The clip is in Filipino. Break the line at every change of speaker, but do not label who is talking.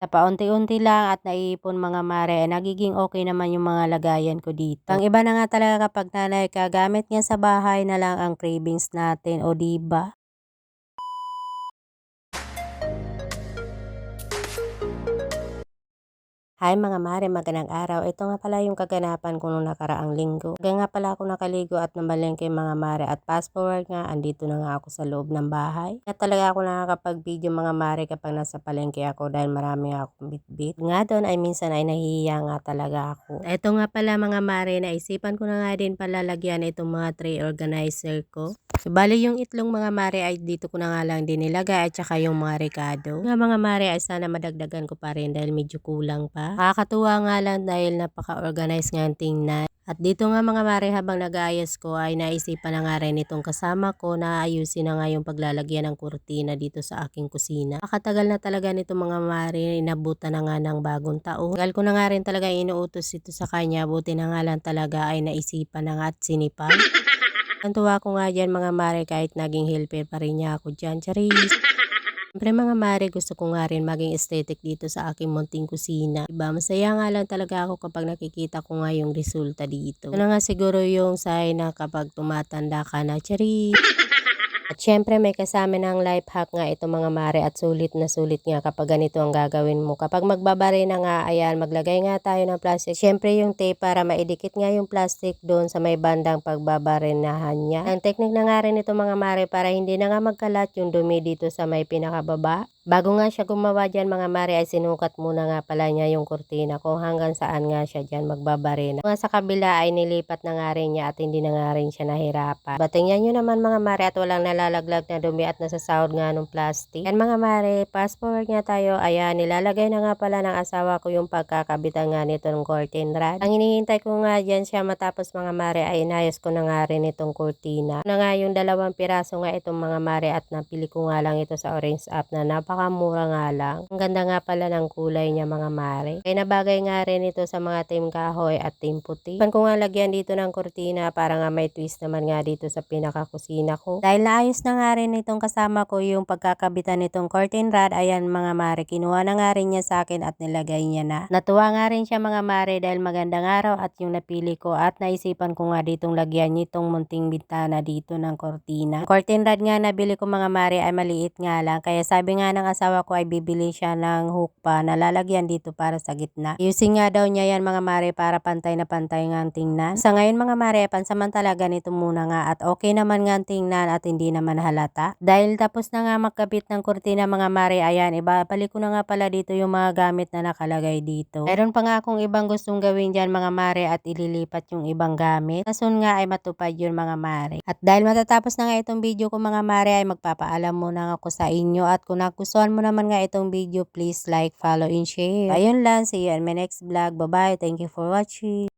Sa paunti-unti lang at naiipon mga mare, nagiging okay naman yung mga lagayan ko dito. Ang iba na nga talaga kapag nanay ka, gamit nga sa bahay na lang ang cravings natin, o di ba? Hi mga mare, magandang araw. Ito nga pala yung kaganapan ko nung nakaraang linggo. Kaya nga pala ako nakaligo at namalengke mga mare, at fast forward nga, andito na nga ako sa loob ng bahay. At talaga ako nakakapag-video mga mare kapag nasa palengke ako dahil marami nga akong bitbit. Nga doon ay minsan ay nahihiya nga talaga ako. Ito nga pala mga mare, naisipan ko na nga din pala lagyan itong mga tray organizer ko. So, bali yung itlong mga mare ay dito ko na nga lang din nilagay, at saka yung mga rekado. Nga mga mare ay sana madagdagan ko pa rin dahil medyo kulang pa. Nakakatuwa nga lang dahil napaka-organize nga ang tingnan. At dito nga mga mare, habang nag-aayos ko ay naisipan na nga rin itong kasama ko na ayusin na nga yung paglalagyan ng kurtina dito sa aking kusina. Nakatagal na talaga nito mga mare, inabutan na nga ng bagong taon. Tagal ko na nga rin talaga inuutos ito sa kanya, buti na nga lang talaga ay naisipan na nga at sinipag. Ang tuwa ko nga dyan mga mare, kahit naging helper pa rin niya ako dyan. Charis! Siyempre mga mare, gusto ko nga rin maging aesthetic dito sa aking munting kusina. Diba? Masaya nga lang talaga ako kapag nakikita ko nga yung resulta dito. Ito na nga siguro yung sign na kapag tumatanda ka na. Charis! At syempre may kasama ng life hack nga ito mga mare, at sulit na sulit nga kapag ganito ang gagawin mo. Kapag magbabare na nga, ayan, maglagay nga tayo ng plastic. Syempre yung tape para maidikit nga yung plastic doon sa may bandang pagbabarenahan niya. Ang technique na nga rin ito mga mare para hindi na nga magkalat yung dumi dito sa may pinakababa. Bago nga siya gumawa dyan mga mare ay sinukat muna nga pala niya yung kurtina kung hanggang saan nga siya dyan magbabarena. Nga sa kabila ay nilipat na nga rin niya at hindi na nga rin siya nahirapan. Batingnan nyo naman mga mare at walang nalalaglag na dumi at nasasahod nga nung plastic. Yan mga mare, fast forward nga tayo. Ayan, nilalagay na nga pala ng asawa ko yung pagkakabitan nga nito ng curtain rod. Ang hinihintay ko nga dyan siya matapos mga mare ay inayos ko na nga rin itong kurtina. Na nga yung 2 piraso nga itong mga mare, at napili ko nga lang ito sa Orange App na napakamura nga lang. Ang ganda nga pala ng kulay niya mga mare. Kaya nabagay nga rin ito sa mga team kahoy at team puti. Pan ko nga lagyan dito ng kurtina para nga may twist naman nga dito sa pinakakusina ko. Dahil naayos na nga rin itong kasama ko yung pagkakabitan nitong curtain rod, ayan mga mare, kinuha na nga rin niya sa akin at nilagay niya na. Natuwa nga rin siya mga mare dahil magandang araw at yung napili ko, at naisipan ko nga ditong lagyan nitong munting bintana dito ng kurtina. Curtain rod nga nabili ko mga mare ay maliit nga lang, kaya sabi nga ng asawa ko ay bibili siya ng hook pa na lalagyan dito para sa gitna. Using nga daw niya yan mga mare para pantay na pantay nga ang tingnan. Sa ngayon mga mare, pansamantala ganito muna nga at okay naman nga ang tingnan at hindi naman halata. Dahil tapos na nga magkabit ng kurtina mga mare, ayan, ibabalik ko na nga pala dito yung mga gamit na nakalagay dito. Meron pa nga akong ibang gustong gawin dyan mga mare at ililipat yung ibang gamit. Kasun nga ay matupad yun mga mare. At dahil matatapos na nga itong video ko mga mare, ay magpapaalam muna nga ako sa inyo, at kung nagustuhan mo naman nga itong video, please like, follow, and share. Ayun lang, see you in my next vlog. Bye bye, thank you for watching.